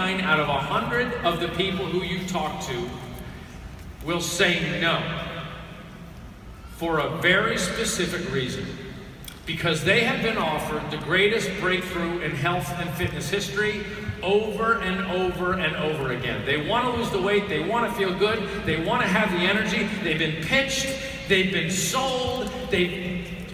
99 out of 100 of the people who you talk to will say no for a very specific reason. Because they have been offered the greatest breakthrough in health and fitness history over and over and over again. They want to lose the weight, they want to feel good, they want to have the energy, they've been pitched, they've been sold,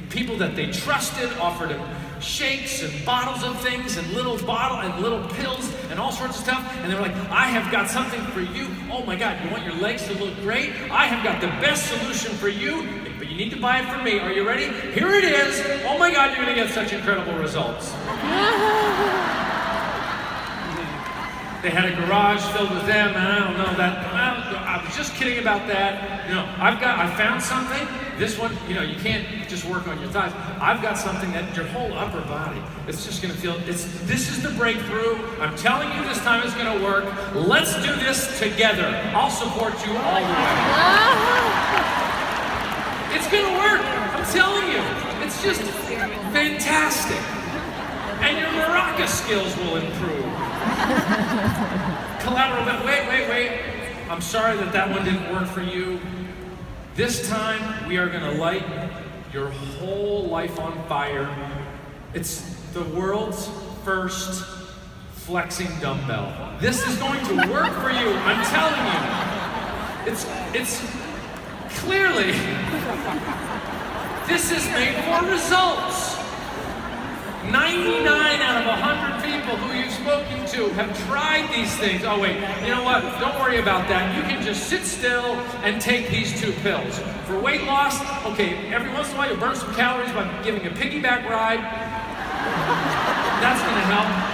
people that they trusted offered them shakes and bottles of things and little pills and all sorts of stuff, and they were like, I have got something for you. Oh my God, you want your legs to look great? I have got the best solution for you, but you need to buy it from me. Are you ready? Here it is. Oh my God, you're gonna get such incredible results. They had a garage filled with them, and I don't know that. I was just kidding about that. No, I found something. This one, you can't just work on your thighs. I've got something that your whole upper body, it's just gonna feel, this is the breakthrough. I'm telling you this time it's gonna work. Let's do this together. I'll support you all the way. It's gonna work, I'm telling you. It's just fantastic. And your maraca skills will improve. Collateral, wait. I'm sorry that one didn't work for you. This time, we are gonna light your whole life on fire. It's the world's first flexing dumbbell. This is going to work for you, I'm telling you. It's clearly, this is made for results. 99 out of 100 people who you've spoken to have tried these things. Oh wait, you know what? Don't worry about that. You can just sit still and take these 2 pills. For weight loss, okay, every once in a while you burn some calories by giving a piggyback ride. That's gonna help.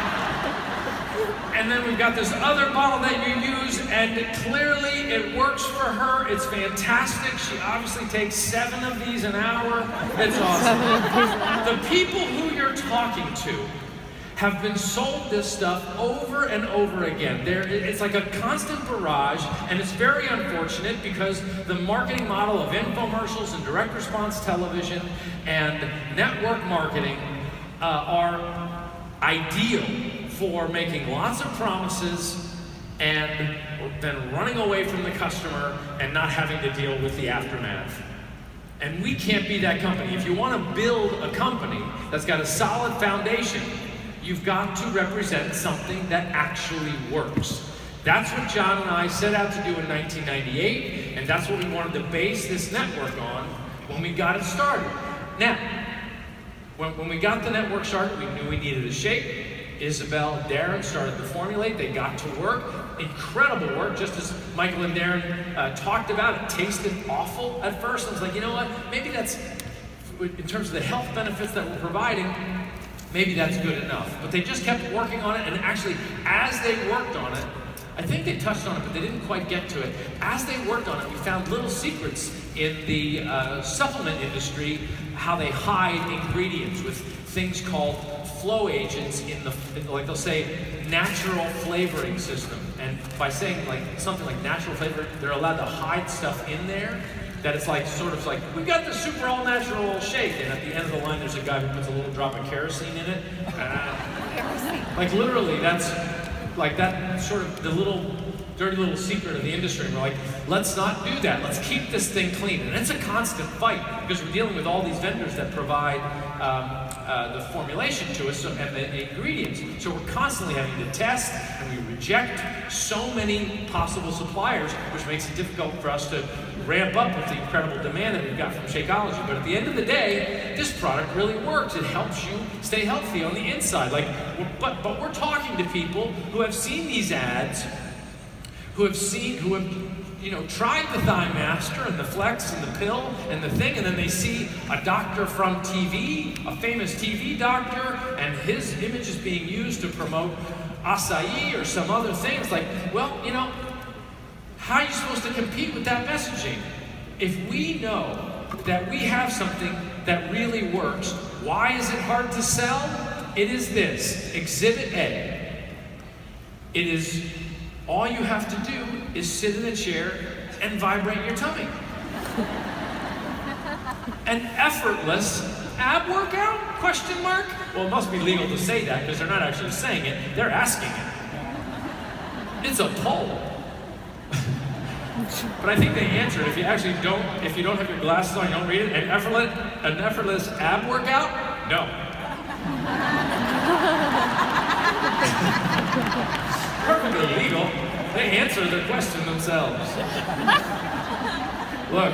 And then we've got this other bottle that you use, and clearly it works for her. It's fantastic. She obviously takes 7 of these an hour. It's awesome. The people who you're talking to have been sold this stuff over and over again. It's like a constant barrage, and it's very unfortunate because the marketing model of infomercials and direct response television and network marketing are ideal for making lots of promises and then running away from the customer and not having to deal with the aftermath. And we can't be that company. If you want to build a company that's got a solid foundation, you've got to represent something that actually works. That's what John and I set out to do in 1998, and that's what we wanted to base this network on when we got it started. Now, when we got the network started, we knew we needed a shape. Isabel and Darren started to formulate. They got to work. Incredible work, just as Michael and Darren talked about. It tasted awful at first. I was like, you know what? Maybe that's, in terms of the health benefits that we're providing, maybe that's good enough. But they just kept working on it, and actually, as they worked on it, I think they touched on it, but they didn't quite get to it. As they worked on it, we found little secrets in the supplement industry, how they hide ingredients with things called flow agents like they'll say, natural flavoring system. And by saying something like natural flavor, they're allowed to hide stuff in there that it's sort of like, we've got the super all natural shake, and at the end of the line there's a guy who puts a little drop of kerosene in it. Literally, that's that sort of the dirty little secret of the industry. And we're like, let's not do that. Let's keep this thing clean. And it's a constant fight because we're dealing with all these vendors that provide the formulation to us and the ingredients. So we're constantly having to test, and we reject so many possible suppliers, which makes it difficult for us to ramp up with the incredible demand that we've got from Shakeology. But at the end of the day, this product really works. It helps you stay healthy on the inside. But we're talking to people who have seen these ads, who have tried the Thigh Master and the Flex and the pill and the thing, and then they see a doctor from TV, a famous TV doctor, and his image is being used to promote acai or some other thing. It's like, well, how are you supposed to compete with that messaging? If we know that we have something that really works, why is it hard to sell? It is this, Exhibit A. It is, all you have to do is sit in a chair and vibrate your tummy. An effortless ab workout? Question mark? Well, it must be legal to say that because they're not actually saying it, they're asking it. It's a poll. But I think they answered. If you don't have your glasses on, you don't read it. An effortless ab workout? No. Perfectly legal. They answer the question themselves. Look,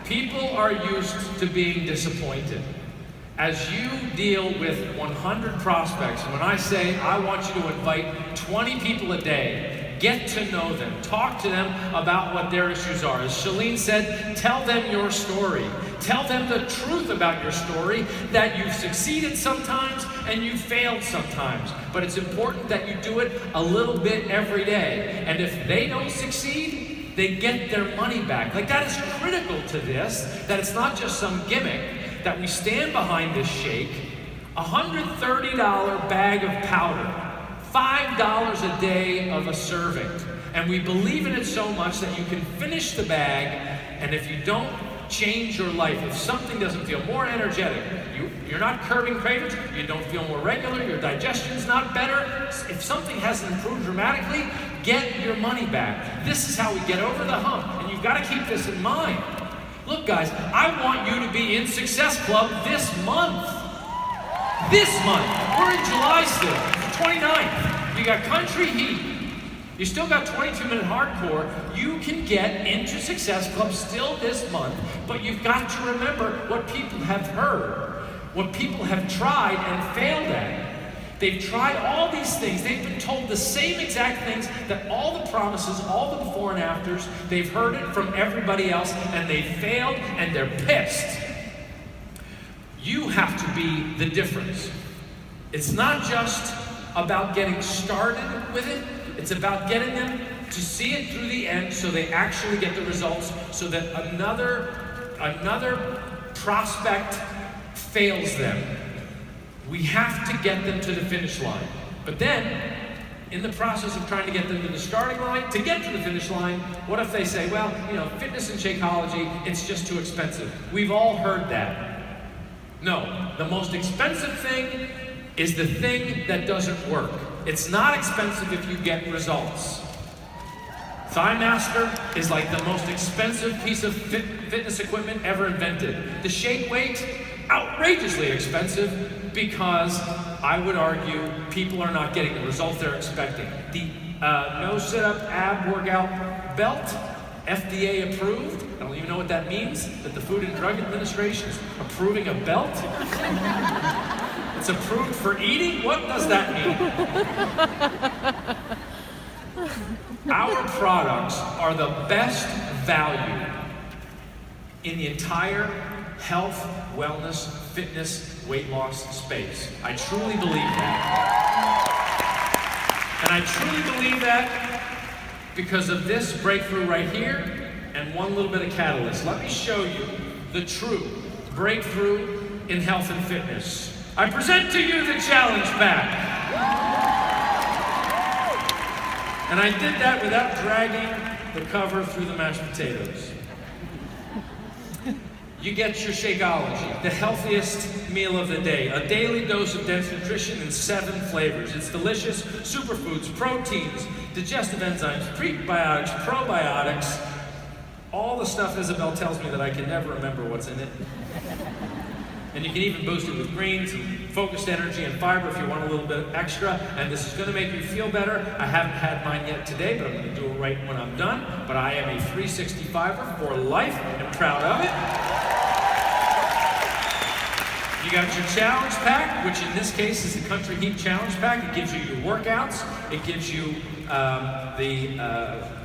people are used to being disappointed. As you deal with 100 prospects, when I say I want you to invite 20 people a day, get to know them, talk to them about what their issues are. As Shalene said, tell them your story. Tell them the truth about your story, that you've succeeded sometimes and you've failed sometimes. But it's important that you do it a little bit every day. And if they don't succeed, they get their money back. Like, that is critical to this, that it's not just some gimmick, that we stand behind this shake, $130 bag of powder, $5 a day of a serving. And we believe in it so much that you can finish the bag, and if you don't change your life, if something doesn't feel more energetic, you're not curbing cravings, you don't feel more regular, your digestion's not better, if something hasn't improved dramatically, get your money back. This is how we get over the hump, and you've got to keep this in mind. Look, guys, I want you to be in Success Club this month. This month. We're in July still, 29th. You got Country Heat. You still got 22-minute hardcore. You can get into Success Club still this month, but you've got to remember what people have heard, what people have tried and failed at. They've tried all these things. They've been told the same exact things, that all the promises, all the before and afters, they've heard it from everybody else, and they failed, and they're pissed. You have to be the difference. It's not just about getting started with it. It's about getting them to see it through the end so they actually get the results, so that another prospect fails them. We have to get them to the finish line. But then, in the process of trying to get them to the starting line, to get to the finish line, what if they say, well, fitness and Shakeology, it's just too expensive. We've all heard that. No, the most expensive thing is the thing that doesn't work. It's not expensive if you get results. ThighMaster is like the most expensive piece of fitness equipment ever invented. The shake weight, outrageously expensive, because I would argue people are not getting the results they're expecting. The no sit-up ab workout belt, FDA approved. I don't even know what that means, that the Food and Drug Administration is approving a belt. It's approved for eating? What does that mean? Our products are the best value in the entire health, wellness, fitness, weight loss space. I truly believe that. And I truly believe that because of this breakthrough right here and one little bit of catalyst. Let me show you the true breakthrough in health and fitness. I present to you the challenge pack. And I did that without dragging the cover through the mashed potatoes. You get your Shakeology, the healthiest meal of the day. A daily dose of dense nutrition in 7 flavors. It's delicious, superfoods, proteins, digestive enzymes, prebiotics, probiotics, all the stuff Isabel tells me that I can never remember what's in it. And you can even boost it with greens and focused energy and fiber if you want a little bit extra. And this is going to make you feel better. I haven't had mine yet today, but I'm going to do it right when I'm done. But I am a 365er for life and proud of it. You got your challenge pack, which in this case is the Country Heat Challenge Pack. It gives you your workouts. It gives you the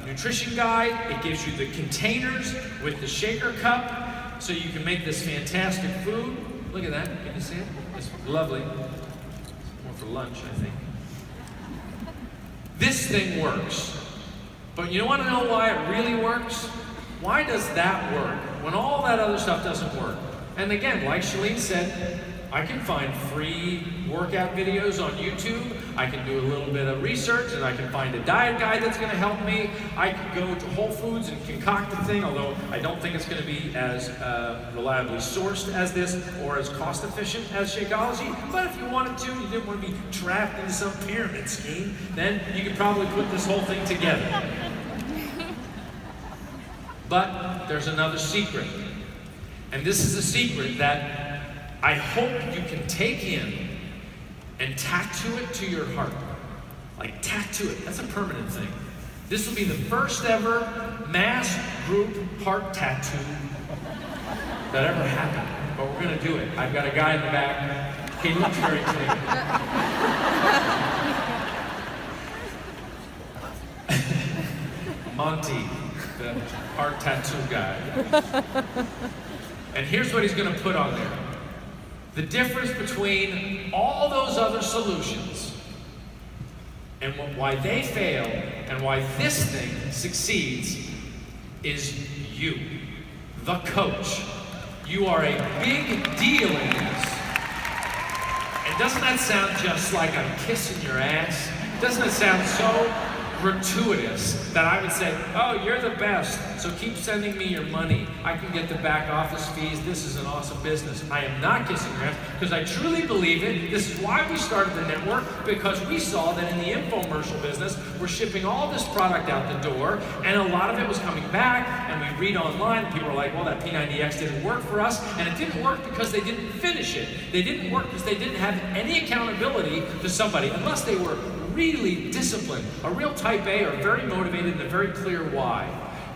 nutrition guide. It gives you the containers with the shaker cup, so you can make this fantastic food. Look at that. Can you see it? It's lovely. It's more for lunch, I think. This thing works. But you want to know why it really works? Why does that work when all that other stuff doesn't work? And again, like Shalene said, I can find free workout videos on YouTube. I can do a little bit of research and I can find a diet guide that's going to help me. I can go to Whole Foods and concoct a thing, although I don't think it's going to be as reliably sourced as this or as cost efficient as Shakeology. But if you wanted to, you didn't want to be trapped into some pyramid scheme, then you could probably put this whole thing together. But there's another secret. And this is a secret that I hope you can take in and tattoo it to your heart. Like tattoo it, that's a permanent thing. This will be the first ever mass group heart tattoo that ever happened. But we're gonna do it. I've got a guy in the back. He looks very clean. Monty, the heart tattoo guy. And here's what he's gonna put on there. The difference between all those other solutions and why they fail and why this thing succeeds is you, the coach. You are a big deal in this. And doesn't that sound just like I'm kissing your ass? Doesn't it sound so gratuitous that I would say, oh, you're the best, so keep sending me your money. I can get the back office fees. This is an awesome business. I am not kissing your ass because I truly believe it. This is why we started the network, because we saw that in the infomercial business, we're shipping all this product out the door, and a lot of it was coming back, and we read online, and people were like, well, that P90X didn't work for us, and it didn't work because they didn't finish it. They didn't work because they didn't have any accountability to somebody, unless they were really disciplined, a real type A, or very motivated and a very clear why.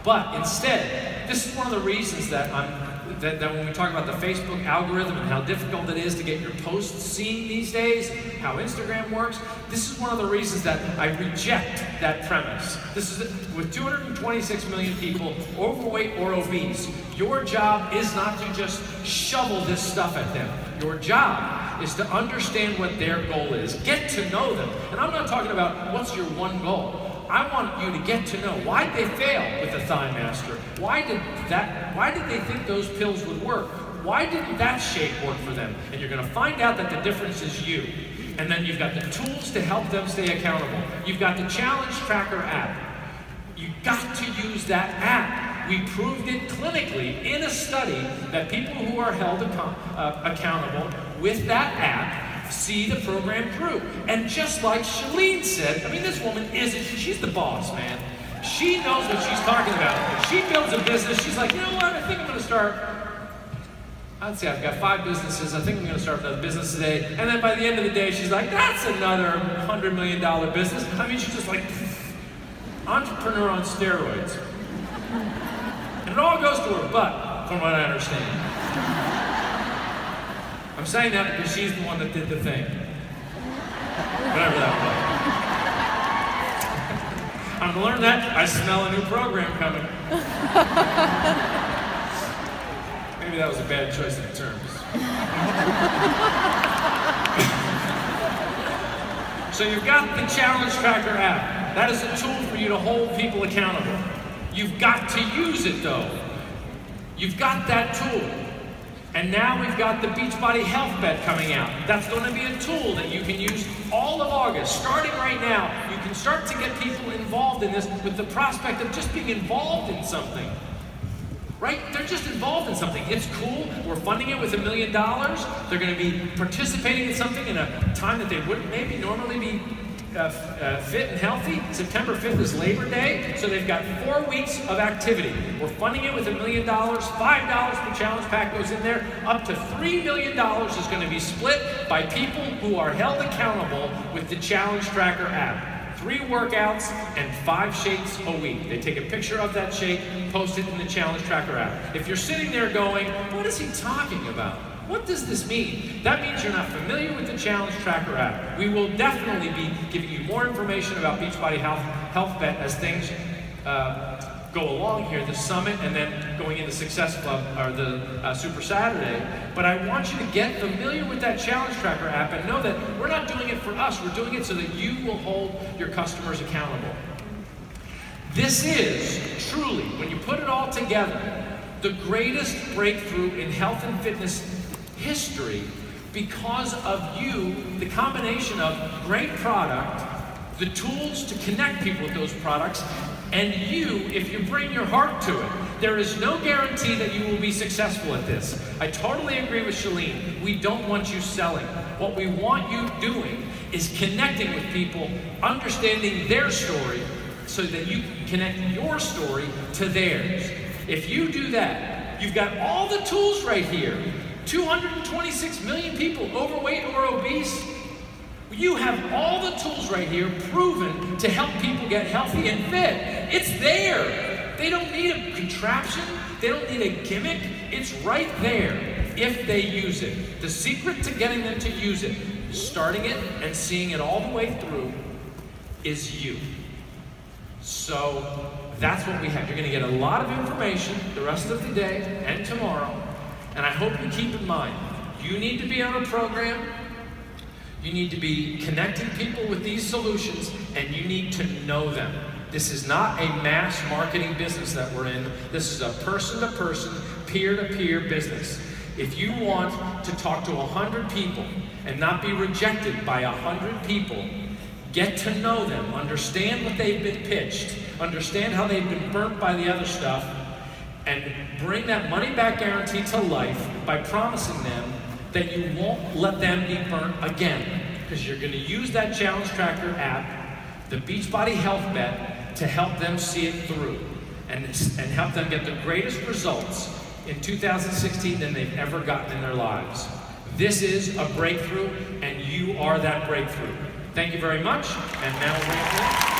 But instead, this is one of the reasons that that when we talk about the Facebook algorithm and how difficult it is to get your posts seen these days, how Instagram works, this is one of the reasons that I reject that premise. This is with 226 million people, overweight or obese, your job is not to just shovel this stuff at them. Your job is to understand what their goal is. Get to know them. And I'm not talking about what's your one goal. I want you to get to know why did they fail with the Thigh Master? Why did they think those pills would work? Why didn't that shake work for them? And you're going to find out that the difference is you. And then you've got the tools to help them stay accountable. You've got the Challenge Tracker app. You've got to use that app. We proved it clinically in a study that people who are held accountable with that app see the program through. And just like Shalene said, I mean, this woman she's the boss, man. She knows what she's talking about. She builds a business. She's like, you know what? I think I'm going to start. I'd say I've got 5 businesses. I think I'm going to start another business today. And then by the end of the day, she's like, that's another $100 million business. I mean, she's just like, entrepreneur on steroids. And it all goes to her butt, from what I understand. I'm saying that because she's the one that did the thing. Whatever that was. I'm gonna learn that. I smell a new program coming. Maybe that was a bad choice of terms. So you've got the Challenge Tracker app. That is a tool for you to hold people accountable. You've got to use it though. You've got that tool. And now we've got the Beachbody Health Bet coming out. That's going to be a tool that you can use all of August. Starting right now, you can start to get people involved in this with the prospect of just being involved in something. Right? They're just involved in something. It's cool. We're funding it with $1 million. They're going to be participating in something in a time that they wouldn't maybe normally be fit and healthy. September 5th is Labor Day, so they've got 4 weeks of activity. We're funding it with $1 million. $5 per challenge pack goes in there. Up to $3 million is going to be split by people who are held accountable with the Challenge Tracker app. 3 workouts and 5 shakes a week. They take a picture of that shake, post it in the Challenge Tracker app. If you're sitting there going, what is he talking about? What does this mean? That means you're not familiar with the Challenge Tracker app. We will definitely be giving you more information about Beachbody Health Bet as things go along here, the summit, and then going into Success Club, or the Super Saturday. But I want you to get familiar with that Challenge Tracker app and know that we're not doing it for us. We're doing it so that you will hold your customers accountable. This is truly, when you put it all together, the greatest breakthrough in health and fitness history because of you, the combination of great product, the tools to connect people with those products, and you, if you bring your heart to it. There is no guarantee that you will be successful at this. I totally agree with Shalene. We don't want you selling. What we want you doing is connecting with people, understanding their story, so that you can connect your story to theirs. If you do that, you've got all the tools right here. 226 million people overweight or obese. You have all the tools right here proven to help people get healthy and fit. It's there. They don't need a contraption. They don't need a gimmick. It's right there if they use it. The secret to getting them to use it, starting it and seeing it all the way through, is you. So that's what we have. You're going to get a lot of information the rest of the day and tomorrow. And I hope you keep in mind, you need to be on a program. You need to be connecting people with these solutions, and you need to know them. This is not a mass marketing business that we're in. This is a person-to-person, peer-to-peer business. If you want to talk to 100 people and not be rejected by 100 people, get to know them, understand what they've been pitched, understand how they've been burnt by the other stuff, and bring that money-back guarantee to life by promising them that you won't let them be burnt again, because you're going to use that Challenge Tracker app, the Beachbody Health Bet, to help them see it through and help them get the greatest results in 2016 than they've ever gotten in their lives. This is a breakthrough, and you are that breakthrough. Thank you very much, and now we're